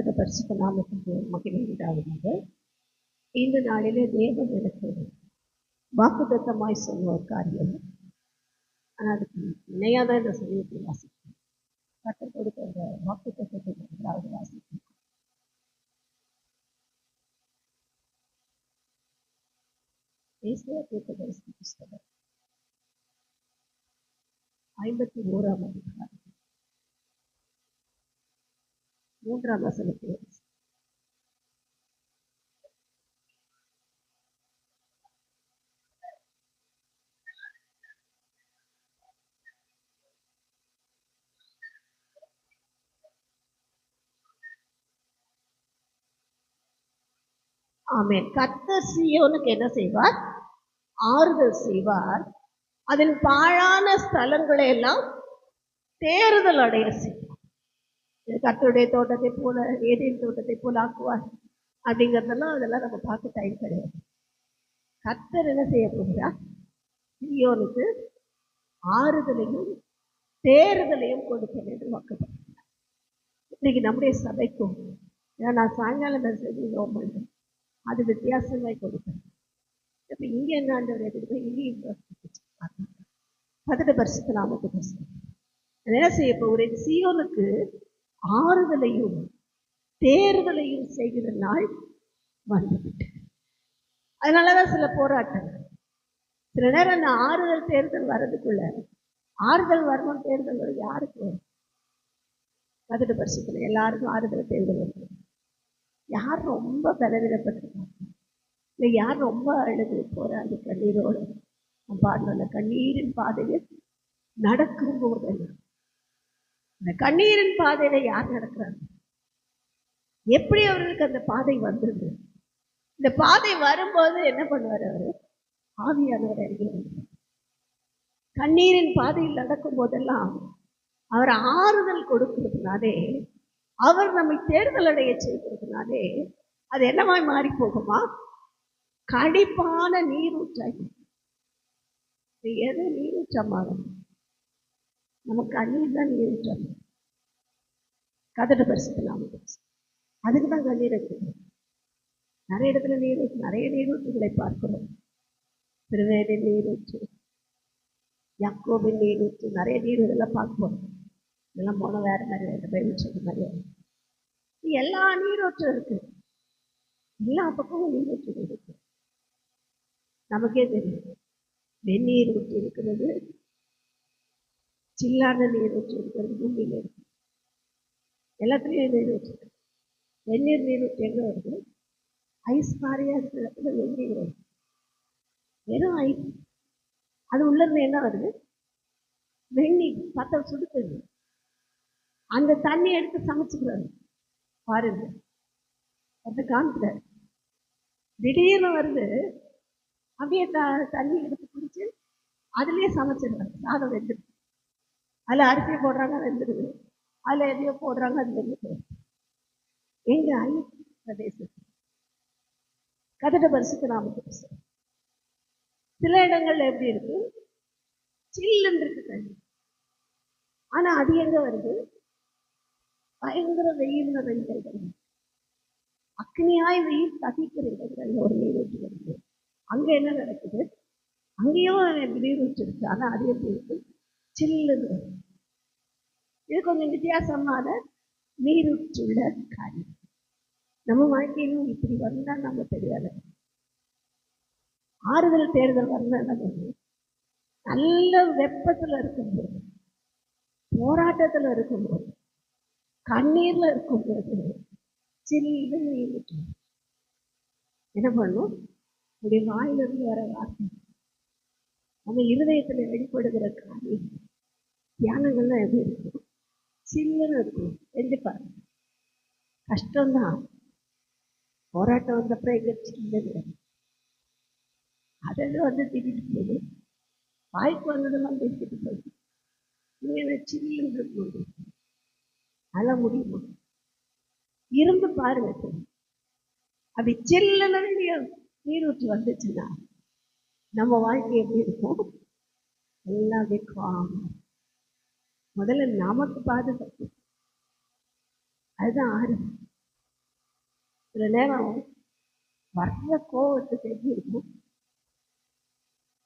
கர்த்தருடைய பரிசுத்த நாமத்துக்கு மகிமை உண்டாவதாக. இந்த நாளிலே தேவன் எனக்கு வாக்குத்தத்தமாய் சொன்ன ஒரு காரியம், ஆனால் அதுக்கு இணையாதான் இந்த சமயத்தை வாசிப்பேன். கர்த்தர் கொடுத்த அந்த வாக்குத்தத்தத்தை முதலாவது வாசிப்பேன். ஏசாயா தீர்க்கதரிசி புஸ்தகம் 51ஆம் அதிகாரம் 3ஆம் வசனத்தை ஆமென். கர்த்தர் சீயோனுக்கு என்ன செய்வார்? ஆறுதல் செய்வார். அதன் பாழான ஸ்தலங்களை எல்லாம் தேறுதல் அடைய செய்வார். கர்த்தருடைய தோட்டத்தை போல, ஏதேன் தோட்டத்தை போல ஆக்குவார் அப்படிங்கிறதெல்லாம் அதெல்லாம் நம்ம பார்க்க டைம் கிடையாது. கர்த்தர் என்ன செய்ய போகிறார்? சீயோனுக்கு ஆறுதலையும் தேறுதலையும் கொடுப்பேன் என்று வாக்குப்பட்டார். இன்னைக்கு நம்முடைய சபைக்கும், நான் சாயங்காலம் மெசேஜ் நோட் பண்ணுறேன், அது வித்தியாசமாய் கொடுப்பேன். இப்போ இங்கே என்ன ஆண்டவர் எதிர்ப்பு, இங்கேயும் கர்த்தருடைய பரிசுத்த நாமத்துக்கு என்ன செய்ய போகிறேன்? சீயோனுக்கு ஆறுதலையும் தேறுதலையும் செய்கிற நாள் வந்துவிட்டு. அதனாலதான் சில போராட்டங்கள், சில நேரம் அந்த ஆறுதல் தேர்தல் வர்றதுக்குள்ள, ஆறுதல் வரணும் தேர்தல் வரும் யாருக்கு வரும்? கர்த்தருடைய பரிசுத்த எல்லாருக்கும் ஆறுதல் தேர்தல் வரும். யார் ரொம்ப பலவீனப்பட்டிருக்காங்க, இல்லை யார் ரொம்ப அழுது போராடி கண்ணீரோடு பாடல கண்ணீரின் பாதையில் நடக்கும் போதெல்லாம், அந்த கண்ணீரின் பாதையில யார் நடக்கிறாங்க? எப்படி அவர்களுக்கு அந்த பாதை வந்தது? இந்த பாதை வரும்போது என்ன பண்ணுவார்? அவரு ஆவியானவர் இறங்கி வந்தார். கண்ணீரின் பாதையில் நடக்கும் போதெல்லாம் அவர் ஆறுதல் கொடுக்கிறதுனாலே, அவர் நம்மை தேர்தல் அடைய செய்கிறதுனாலே அது என்னமாய் மாறி போகுமா? கடிப்பான நீரூற்றாய். எது நீரூற்றமாகும்? நம்ம கண்ணீர் தான் நீரூற்றம். கர்த்தருடைய பரிசுத்த நாமத்துக்கு அதுக்கு தான் கண்ணீர் இருக்குது. நிறைய இடத்துல நீரூற்று, நிறைய நீரூற்றுகளை பார்க்கிறோம். திருவேலின் நீரூற்று, யாக்கோபின் நீரூற்று, நிறைய நீரூற்றெல்லாம் பார்ப்போம். இதெல்லாம் போன வேற மாதிரி பைபிள் சொல்ற மாதிரி எல்லா நீரூற்றும் இருக்கு, எல்லா பக்கமும் நீரூற்றுகள் இருக்கு. நமக்கே தெரியும், வெந்நீர் ஊற்று இருக்கிறது, சில்லான நீரூற்று இருக்கிறது, பூமியில இருக்கு. எல்லாத்துலேயும் நீரூற்று. வெந்நீர் நீரூற்று எங்கே வருது? ஐஸ் மாதிரியா இருக்கிற இடத்துல வெந்நீர் வருது, வெறும் ஐஸ். அது உள்ள இருந்து என்ன வருது? வெந்நீர். பார்த்தா சுடுத்தது. அந்த தண்ணி எடுத்து சமைச்சுக்கிறாரு பாருங்க, அதை காமிக்கிறாரு. திடீர்னு வருது, அப்படியே தண்ணி எடுத்து குடிச்சு அதுலயே சமைச்சிடுறாங்க. சாதம் வெந்துடுது, அதில் அரிசி போடுறாங்க, வெந்துடுது. அதில் எதையோ போடுறாங்க, அது வெந்துடுது. எங்க ஐஸ் பிரதேசம். கர்த்தருடைய பரிசுத்த நாமத்துக்கு சில இடங்கள்ல எப்படி இருக்கு? சில்லுன்னு இருக்கு தண்ணி. ஆனா அது எங்க வருது? பயங்கர வெயில் இடங்கள், அக்னியாய் வெயில் தகிக்கிற இடங்கள் ஒரு நீரூற்று வருது. அங்க என்ன நடக்குது? அங்கேயும் நீரூற்று இருக்கு, ஆனா அது எப்படி இருக்கு? சில்லுன்னு. இது கொஞ்சம் வித்தியாசமான நீரூற்றுள்ள காரியம். நம்ம வாழ்க்கையிலும் இப்படி வந்தா நம்ம தெரியாது. ஆறுதல் தேர்தல் வந்தா நம்ம நல்ல வெப்பத்துல இருக்கும்போது, போராட்டத்துல இருக்கும்போது, கண்ணீர்ல இருக்கும்போது சில்லு நீரூற்று என்ன பண்ணும்? உடைய வாயிலிருந்து வர வார்த்தை, நம்ம இருதயத்துல வெளிப்படுகிற காரியம், தியானங்கள்லாம் எப்படி இருக்கும்? சில்லுன்னு இருக்கும். செஞ்சு பாருங்க. கஷ்டம்தான். போராட்டம் வந்தப்பறம் எங்க சில்லுன்னு அதெல்லாம் வந்து திட்டிட்டு போகுது, வாய்ப்பு வந்ததெல்லாம் பேசிட்டு போகுது. நீங்க சில்லுன்னு இருக்கும்போது அழ முடியுமா? இருந்து பாருங்க. அப்படி சில்லுன்னு நீரூற்று வந்துச்சுன்னா நம்ம வாழ்க்கை எப்படி இருக்கும்? எல்லாமே காம். முதல்ல நமக்கு பாதுகாப்பு, அதுதான் ஆறு. சில நேரம் வர்ற கோவத்துக்கு எப்படி இருக்கும்,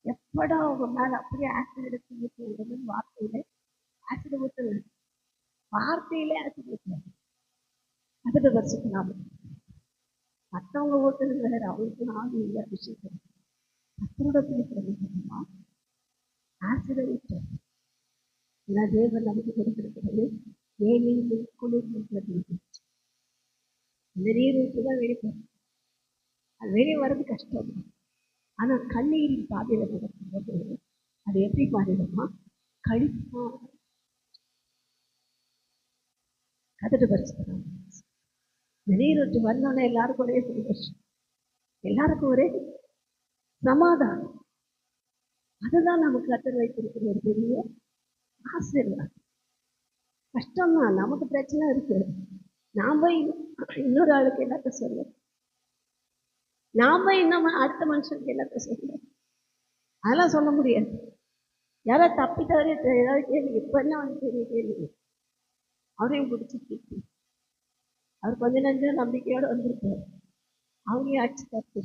எப்படா அவங்க மேல அப்படியே ஆசிட் எடுத்து ஊற்றுறது, வார்த்தையில ஆசிட் ஊற்றுறது, வார்த்தையிலே ஆசிட் ஊற்றுறது. அதுக்கு வச்சுக்கலாம். மற்றவங்க ஊற்றுறது வேற, அவங்களுக்கு ஆவி இல்லை, அபிஷேகம். கத்தரோட பிடிக்கிறது தெரியுமா, ஆசிட ஊற்றுறது. ஏன்னா தேவன் நமக்கு கொடுத்திருக்கிறது ஏழையின் குளிர் ஊற்றுறது. இந்த நீர் ஊற்று தான் வெளிப்படும். அது வெளியே வர்றது கஷ்டம். ஆனா கண்ணீரின் பாதையில நடக்கும்போது அது எப்படி மாறிடுமா, கழிப்பா. கதட்டு பறிச்சுக்கிறாங்க. இந்த நீர் ஊற்று வந்தோன்னே எல்லாருக்கும் ஒரே சந்தோஷம், எல்லாருக்கும் ஒரே சமாதானம். அதுதான் நமக்கு கத்தர் வைத்திருக்கிற ஒரு பெரிய ஆசீர்வாதம். கஷ்டம்தான், நமக்கு பிரச்சனை இருக்கு. நாம இன்னொரு ஆளுக்கு என்னத்த சொல்ல, நாம இன்னும் அடுத்த மனுஷனுக்கு என்னத்த சொல்ல, அதெல்லாம் சொல்ல முடியாது. யாராவது தப்பி தவறி ஏதாவது கேள்வி, இப்ப என்ன வந்து பெரிய கேள்வி, அவரையும் பிடிச்சி கேட்கு. அவர் கொஞ்ச நஞ்சம் நம்பிக்கையோட வந்திருப்பார், அவங்களையும் அடிச்சு தப்பு.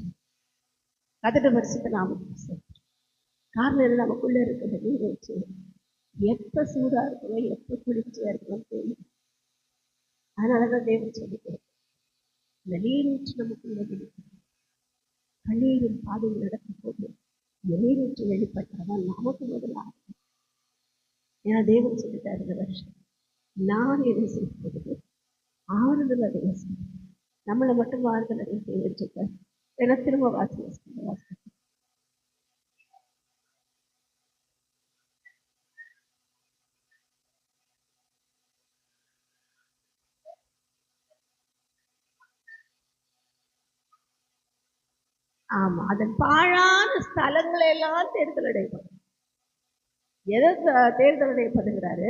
கதட்ட பரிசுத்த நாம காரணம் என்ன, நமக்குள்ள இருக்கிற நீர் வச்சு எப்ப சூடா இருக்கணும், எப்ப குளிர்ச்சியா இருக்கணும் தெரியும். அதனாலதான் தேவன் சொல்லிக்கிறேன், இந்த நீரூற்று நமக்குள்ள கிடைக்கும். கண்ணீரின் பாதையில் நடக்கும் போது இந்த நீரூற்று வெளிப்பட்டாதான் நமக்கு முதலாக. ஏன்னா தேவன் சொல்லிட்டாரு, இந்த வருஷம் நான் எதை செய்வது ஆறுதல் அடைய செய்யும். நம்மளை மட்டும் ஆறுதல் அடைய செய்ய வச்சுக்க. ஏன்னா திரும்ப வாசி. ஆமா, அதன் பாழான ஸ்தலங்களை எல்லாம் தேர்தல் அடையப்படும். எதை தேர்தல் அடையப்படுகிறாரு,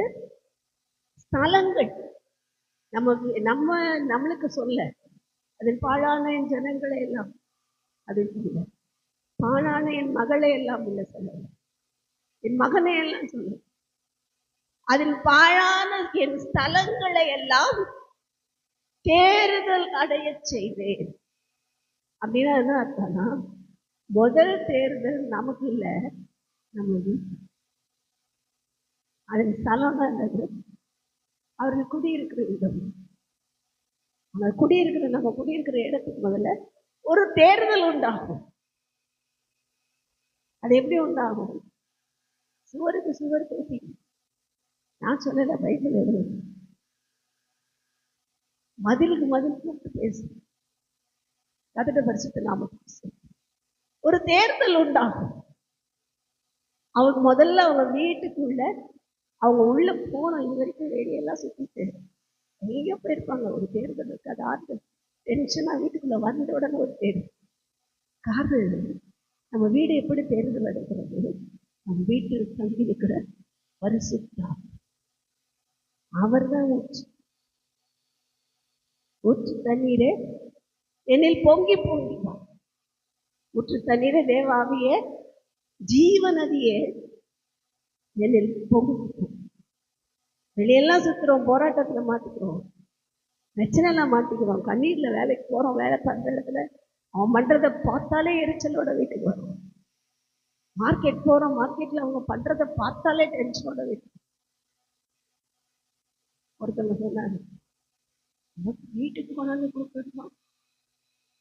ஸ்தலங்கள். நமக்கு நம்மளுக்கு சொல்ல, அதன் பாழான என் ஜனங்களை எல்லாம், அது இல்லை, பாழான என் மகளை எல்லாம் இல்லை சொல்ல, என் மகனை எல்லாம் சொல்ல, அதில் பாழான என் ஸ்தலங்களை எல்லாம் தேர்தல் அடைய செய்வேன். அப்படின்னா என்ன அர்த்தம்னா, முதல் தேர்தல் நமக்கு இல்லை, நம்ம அதன் ஸ்தலம் தான் இருந்தது. அவர்கள் குடியிருக்கிற இடம், நம்ம குடியிருக்கிற இடத்துக்கு முதல்ல ஒரு தேர்தல் உண்டாகும். அது எப்படி உண்டாகும், சுவருக்கு சுவர் பேசி. நான் சொல்லல, பைபிள் எழுது, மதிலுக்கு மதில் கூப்பிட்டு பேசு. கதட்ட பரிசுத்த நாம ஒரு தேர்தல் உண்டாகும். அவங்க முதல்ல அவங்க வீட்டுக்குள்ள அவங்க உள்ள போனோம். இது வரைக்கும் வெளியெல்லாம் சுத்திட்டு எங்கேயோ போயிருப்பாங்க. ஒரு தேர்தல் இருக்கு, அது ஆட்கள் டென்ஷனா வீட்டுக்குள்ள வந்த உடனே ஒரு தேர்தல். காரணம், நம்ம வீடு எப்படி தேர்தல் எடுக்கிறது, நம்ம வீட்டில் தங்கி இருக்கிற பரிசுத்தர் அவர் தான் ஊற்று தண்ணீரே என்னில் பொங்கி பொங்கிப்பான். ஊற்று தண்ணீரே தேவாவியே ஜீவ நதியே என்னில் பொங்கி. வெளியெல்லாம் சுத்துறோம், போராட்டத்துல மாட்டிக்கிறோம், பிரச்சனைலாம் மாட்டிக்கிறோம், கண்ணீர்ல வேலைக்கு போறோம், வேலை பண்ற இடத்துல அவன் பண்றதை பார்த்தாலே எரிச்சலோட வீட்டுக்கு வரும். மார்க்கெட் போறோம், மார்க்கெட்ல அவங்க பண்றதை பார்த்தாலே டென்ஷனோட வீட்டுக்கு. ஒருத்தவங்க சொன்னாங்க, வீட்டுக்கு கொண்டாந்து கொடுக்கணுமா,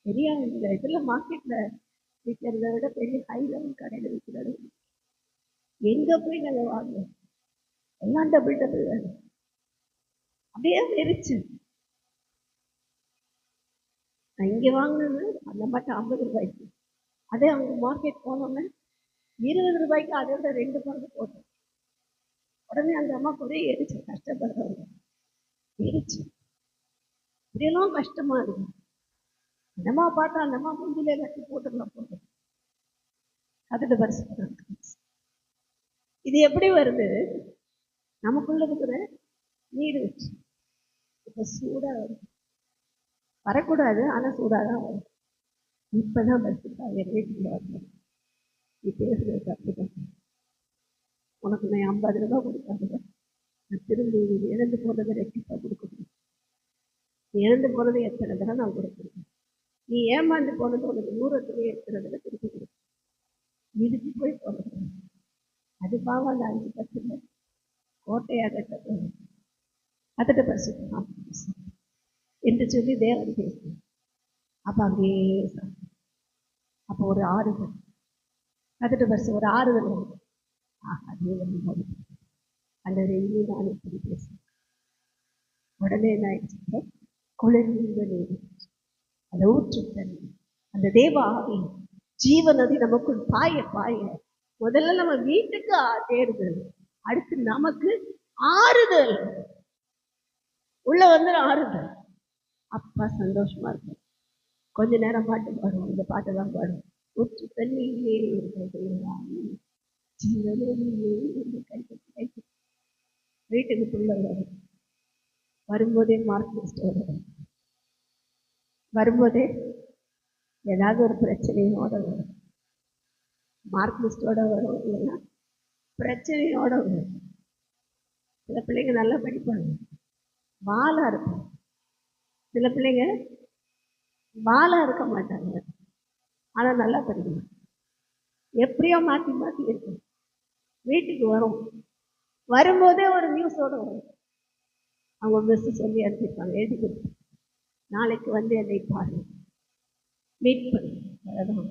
பெரிய இந்த இதுல மார்க்கெட்ல விற்கிறத விட பெரிய ஹை லெவல் கடையில் விற்கிறது, எங்க போய் நாங்க வாங்குவோம், எல்லாம் டபுள் வேணும். அப்படியே எரிச்சு. நான் இங்க வாங்கினது அந்த மட்டும் 50 ரூபாய்க்கு, அதே அவங்க மார்க்கெட் போனோம்னா 20 ரூபாய்க்கு அதை விட 2 பங்கு போட்டோம். உடனே அந்த அம்மாவுக்கு ஒரே எரிச்சு, கஷ்டப்படுறவங்க எரிச்சு. இப்படியெல்லாம் கஷ்டமா இருக்கும். அந்த அம்மா பார்த்தா அந்த அம்மா முந்திலே கட்டி போட்டுக்கலாம் போட்டோம். அதுக்கு பரிசு. இது எப்படி வருது, நமக்குள்ள இருக்கிற நீர் வச்சு இப்ப சூடா வருது. வரக்கூடாது, ஆனா சூடாதான் வரும். இப்பதான் பரிசுத்தா என் வீட்டுக்குள்ள வரணும். நீ பேசுறது தப்புதான், உனக்கு நான் 50 ரூபாய் கொடுக்காத, நான் திரும்பி இழந்து போனதை ரெட்டிப்பா கொடுக்கணும். இழந்து போனதை எத்தனை தடவை நான் கொடுக்கணும். நீ ஏமாந்து போனது உனக்கு தூரத்துலேயே இருக்கிறதுல திருப்பி கொடு. இதுக்கு போய் போனது அது பாவம். அந்த 5 கோட்டையாக கட்டப்படும் கத்திட்ட பரிசுத்தம் என்று சொல்லி தேவன் பேசும். அப்போ அப்படியே அப்போ ஒரு ஆறுதல் கத்திட்ட பரிசு ஒரு ஆறுதல் தேவன் அந்த ரெய்லி நான் இப்படி பேசுறேன். உடனே நான் குளிர்ந்த நீர் அந்த ஊற்று தண்ணி அந்த தேவ ஆவி ஜீவ நதி நமக்குள் பாய பாய முதல்ல நம்ம வீட்டுக்கு தேடுதல், அடுத்து நமக்கு ஆறுதல், உள்ள வந்து ஆறுதல். அப்பா சந்தோஷமா இருக்கும். கொஞ்ச நேரம் பாட்டு பாடுவோம், இந்த பாட்டை தான் பாடுவோம். ஊற்று தண்ணியிலே வீட்டுக்கு புள்ள வரும்போதே மார்க் வரும்போதே ஏதாவது ஒரு பிரச்சனையோட வரும். மார்க் லிஸ்டோட வரும், இல்லைன்னா பிரச்சனையோட வரும். சில பிள்ளைங்க நல்லா படிப்பாங்க, வாழா இருக்கும். சில பிள்ளைங்க வாழா இருக்க மாட்டாங்க, ஆனா நல்லா படிக்கணும். எப்படியோ மாற்றி மாற்றி இருக்கும். வீட்டுக்கு வரும், வரும்போதே ஒரு நியூஸோட வரும். அவங்க மிஸ் சொல்லி அனுப்பியிருப்பாங்க, எழுதி கொடுத்து நாளைக்கு வந்து என்னை பாருங்க, மீட் பண்ணி. அதான்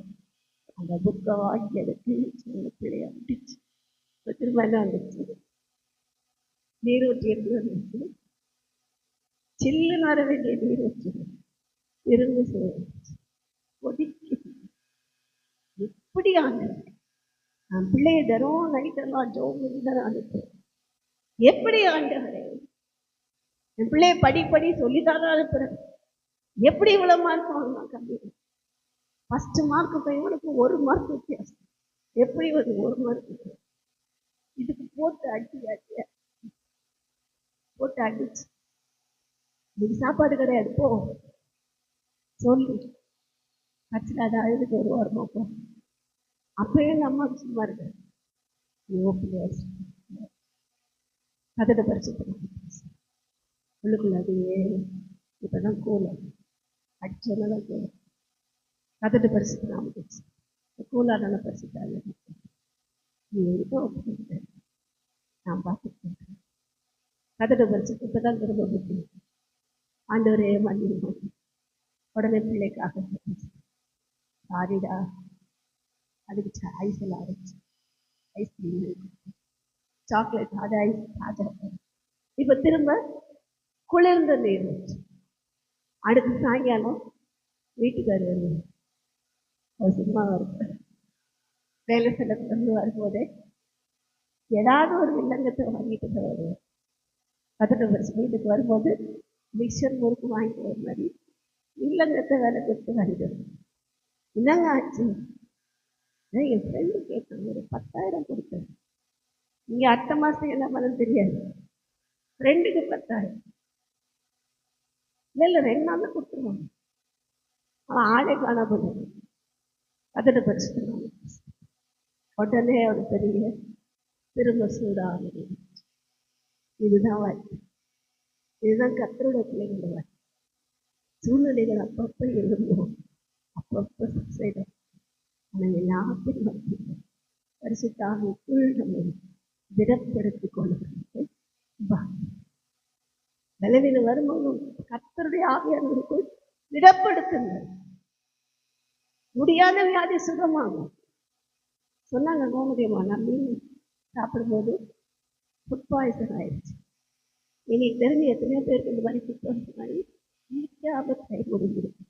அந்த புக்கை வாங்கி எடுத்து சின்ன பிள்ளைய வந்துச்சு. திரும்ப என்ன வந்துச்சு, நீரூற்றி எப்படி வந்துச்சு, சில்லுன்னு வர வேண்டிய நீரூற்றி திரும்ப ஒதுக்கி எப்படி ஆண்டவர் நான் பிள்ளைய தரும் நைட்டெல்லாம் ஜோம் தான் அனுப்புறேன். எப்படி ஆண்டவரே என் பிள்ளைய படி சொல்லித்தானே அனுப்புறேன். எப்படி இவ்வளவு மார்க் வாங்கலாம் கம்மி? ஃபர்ஸ்ட் மார்க் பையனுக்கு 1 மார்க் வித்தியாசம். எப்படி ஒரு 1 மார்க் வித்தியாசம்? இதுக்கு போட்டு அடிச்சு இதுக்கு சாப்பாடு கிடையாது போ சொல்லி கட்சியில் அதை அழுதுக்கு 1 வாரமா போ. அப்பயே எங்க அம்மா சும்மா இருக்கு, கதத்தை பறிச்சு உள்ளுக்குள்ள அதையே இப்பதான் கூலம் அடிச்சோன்னதான் கூலம் கதட்டு பரிசுக்கு நாம கூலாடான பரிசுத்தாங்க நீ எதுக்கும் நான் பார்த்துட்டேன். கதட்டு பரிசுக்கு இப்பதான் திரும்ப புத்தி ஆண்டவரே மன்னிடுமா. உடனே பிள்ளைக்காக சாரிடா, அதுக்கு ஐஸ் எல்லாம் அரைச்சு ஐஸ்கிரீம் சாக்லேட் அது ஐஸ் சாப்பிட. இப்ப திரும்ப குளிர்ந்த நீர் வச்சு அடுத்து சாயங்காலம் வீட்டுக்காரு வருது, சும்மா இருக்கு. வேலை செலவு வரும்போதே ஏதாவது ஒரு வில்லங்கத்தை வாங்கிட்டு வருவேன். கதட்ட பரிசு வீட்டுக்கு வரும்போது மிக்சர் முறுக்கு வாங்கிட்டு வர மாதிரி வில்லங்கத்தை வேலை கொடுத்து வாங்கிட்டு வருவேன். என்னங்க ஆச்சு? என் ஃப்ரெண்டு கேட்காங்க, ஒரு 10,000 கொடுத்தேன். இங்க அடுத்த மாசம் என்ன பண்ண தெரியாது. ஃப்ரெண்டுக்கு 10,000 இல்லை 2 நாள்ல கொடுத்துருவாங்க. அவன் ஆளே காண போடுவாங்க. கதட்ட பரிசு உடனே ஒரு பெரிய திரும்ப சூடாகுது. இதுதான் வாழ்க்கை, இதுதான் கர்த்தருடைய பிள்ளைங்களோட வாழ்க்கை. சூழ்நிலைகள் அப்பப்போ எழும்பும், அப்பப்போ செய்யும். ஆனால் எல்லாத்தையும் பரிசுத்தாவிக்குள் நம்ம திடப்படுத்திக் கொள்ளுகிறது. பலவீனம் வரும்போது கர்த்தருடைய ஆவியானவருக்குள் திடப்படுத்துங்கள். முடியாத வியாதி சுகமாகும் சொன்னாங்க. கோமதியம்மா நான் மீன் சாப்பிடும்போது ஃபுட் பாய்சன் ஆயிடுச்சு. எனக்கு தெரிஞ்சு எத்தனையோ பேருக்கு இந்த மாதிரி ஃபுட் பாய்சன் ஆகி நிற்காம கை முடிஞ்சிருக்கு.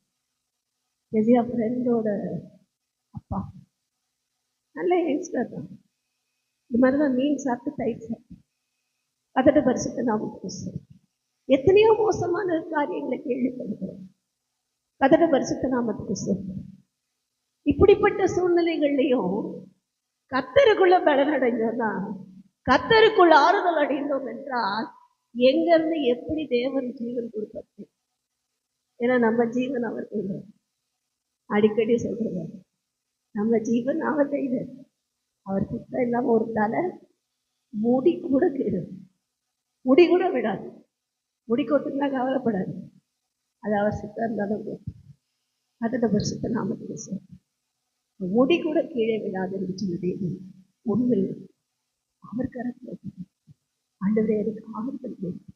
எஜியா ஃப்ரெண்டோட அப்பா நல்ல யங்ஸ்டர் தான். இது மாதிரி தான் மீன் சாப்பிட்டு தயிர் சாப்பிட்டு கதட்ட பரிசுத்த நாம எத்தனையோ மோசமான காரியங்களை கேள்விப்படுகிறோம். கதட்ட பரிசுத்த நாமத்துக்கு சொல்றோம். இப்படிப்பட்ட சூழ்நிலைகள்லையும் கர்த்தருக்குள்ள பலனடைஞ்சோம்னா, கர்த்தருக்குள் ஆறுதல் அடைந்தோம் என்றால் எங்க இருந்து எப்படி தேவன் ஜீவன் கொடுப்பாரு? ஏன்னா நம்ம ஜீவன் அவர் கையில். அடிக்கடி சொல்றது நம்ம ஜீவன் அவர் கையில். அவர் சுத்தம் இல்லாம ஒரு தலை முடி கூட கீழே முடி கூட விடாது. முடி கொட்டுனா கவலைப்படாது, அது அவர் சுத்தம் இருந்தாலும் அதோட வருஷத்தை நாம முடி கூட கீழே விழாதுன்னு சொன்னதே உண்மை. அவர் கரத்தில் ஆண்டவரே எனக்கு ஆறுதல் வேண்டும்,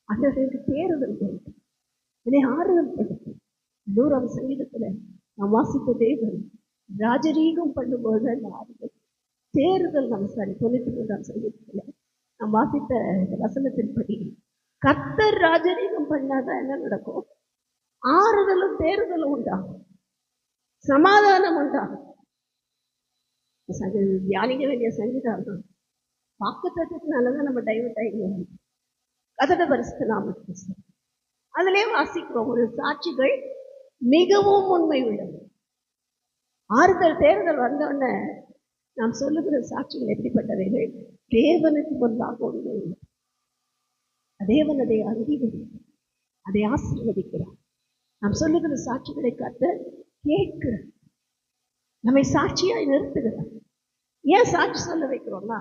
ஆண்டவரே எனக்கு தேறுதல் வேண்டும், என்னை ஆறுதல் படுத்து. 100ஆம் சங்கீதத்துல நான் வாசித்த தேவன் ராஜரீகம் பண்ணும்போது அந்த ஆறுதல் தேறுதல். நம்ம 93ஆம் சங்கீதத்துல நான் வாசித்த இந்த வசனத்தின்படி கர்த்தர் ராஜரீகம் பண்ணாதான் என்ன நடக்கும்? ஆறுதலும் தேறுதலும் உண்டாகும், சமாதானம் உண்டாகும். தியானிக்க வேண்டிய சங்கீதம் தான். வாக்குத்தத்தத்தினாலதான் நம்ம டைவர்ட் ஆகிடுவோம். அதோட வருஷத்தை நாம அதிலே வாசிக்கிறோம், ஒரு சாட்சிகள் மிகவும் உண்மை உள்ளது. ஆறுதல் தேர்தல் வந்தோடனே நாம் சொல்லுகிற சாட்சிகள் எப்படிப்பட்டவைகள்? தேவனுக்கு முன்பாக உண்மை உள்ளது. தேவன் அதை அங்கீகரிக்கிறார், அதை ஆசீர்வதிக்கிறார். நாம் சொல்லுகிற சாட்சிகளை காத்து கேட்கிறார், நம்மை சாட்சியாய் நிறுத்துகிறார். ஏன் சாட்சி சொல்ல வைக்கிறோம்னா,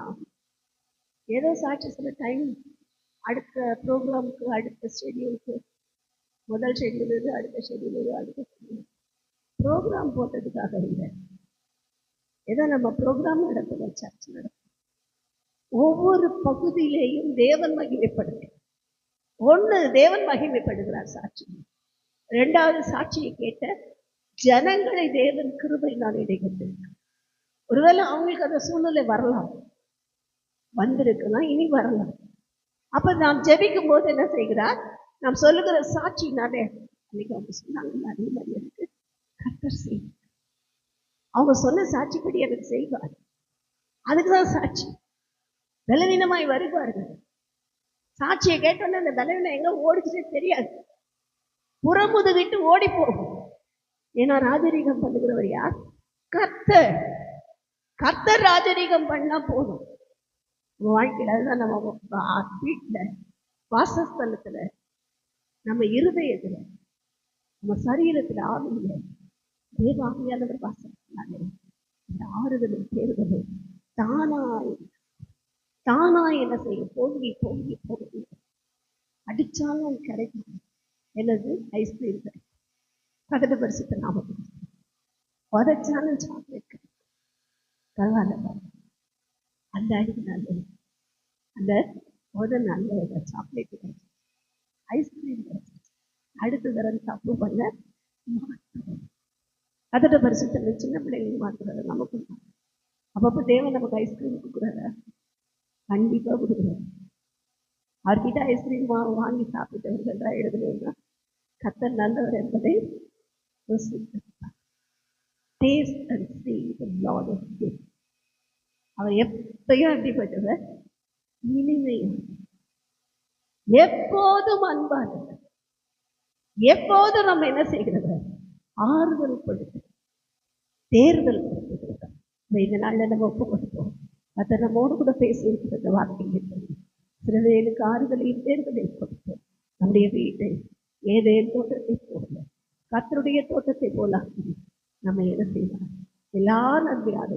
ஏதோ சாட்சி சொல்ல டைம், அடுத்த ப்ரோக்ராமுக்கு, அடுத்த ஷெடியூலுக்கு, முதல் ஷெடியூலு, அடுத்த ஷெடியூலு, அடுத்த ஷெடியூல் ப்ரோக்ராம் போட்டதுக்காக இல்லை. ஏதோ நம்ம ப்ரோக்ராம் நடத்துகிற சர்ச் நடக்கும். ஒவ்வொரு பகுதியிலேயும் தேவன் மகிமைப்படுத்து. ஒன்று, தேவன் மகிமைப்படுகிறார் சாட்சி. 2வது, சாட்சியை கேட்ட ஜனங்களை தேவன் கிருபையினால் இடைக்கட்டிருக்கிறார். ஒருவேளை அவங்களுக்கு அந்த சூழ்நிலை வரலாம், வந்திருக்கலாம், இனி வரலாம். அப்ப நாம் ஜெபிக்கும் போது என்ன செய்கிறார்? நாம் சொல்லுகிற சாட்சினாலே, அன்னைக்கு அவங்க சொன்னாங்க அதே மாதிரி எனக்கு கர்த்தர் செய்வார், அவங்க சொன்ன சாட்சிப்படி எனக்கு செய்வார். அதுக்குதான் சாட்சி. பலவீனமாய் வருவார்கள். சாட்சியை கேட்டோன்னே அந்த பலவீனம் எங்க ஓடிச்சுட்டே தெரியாது, புறமுதுகிட்டு ஓடி போகும். ஏன்னா ராஜரீகம் பண்ணுகிறவர் யார்? கர்த்தர். கர்த்தர் ராஜரீகம் பண்ணா போதும். வாழ்க்கையில அதுதான் நம்ம வீட்டுல, வாசஸ்தலத்துல, நம்ம இருதயத்துல, நம்ம சரீரத்துல, ஆவியில தேவாவியானவர் வாசனாலே இந்த ஆறுதலும் தேர்தலும் தானாய் என்ன செய்யும்? பொங்கி பொங்கி பொங்கி அடிச்சாலும் கிடைக்கும். என்னது? ஐஸ்கிரீம் கிடைக்கும். பக்கத்து பரிசுத்த நாம உதச்சாலும் சாக்லேட் கிடைக்கும். பரவாயில்ல, அந்த அடிக்கு நல்லது, அந்த நல்ல சாக்லேட் கிடைக்கும், ஐஸ்கிரீம் கிடைக்கும். அடுத்த தடவை தப்பு பண்ண மாற்றோம். அதோட பரிசுத்த சின்ன பிள்ளைங்களுக்கு மாற்றுறாரு, நமக்கு. அப்பப்போ தேவன் நமக்கு ஐஸ்கிரீம் கொடுக்குறாரு, கண்டிப்பா கொடுக்குறாரு. அவர்கிட்ட ஐஸ்கிரீம் வாங்கி சாப்பிட்டவர்கள் தான் எழுதுனா கர்த்தர் நல்லவர் என்பதை அவர் எப்பயும் அப்படிப்பட்டவர், இனிமையும் எப்போதும் அன்பானவர், எப்போதும் நம்ம என்ன செய்கிறவர்? ஆறுதல் படுத்து தேர்தல் படுத்துகிறோம். இந்த நாள்ல நம்ம ஒப்பு கொடுப்போம். அதை நம்மோடு கூட பேசி இருக்கிற வார்த்தை சிறுவேலுக்கு ஆறுதலையும் தேர்தலையும் கொடுப்போம். நம்முடைய வீட்டை ஏதேன் தோட்டத்தை போல, கர்த்தருடைய தோட்டத்தை போல நம்ம என்ன செய்யலாம்? எல்லா நன்மையாக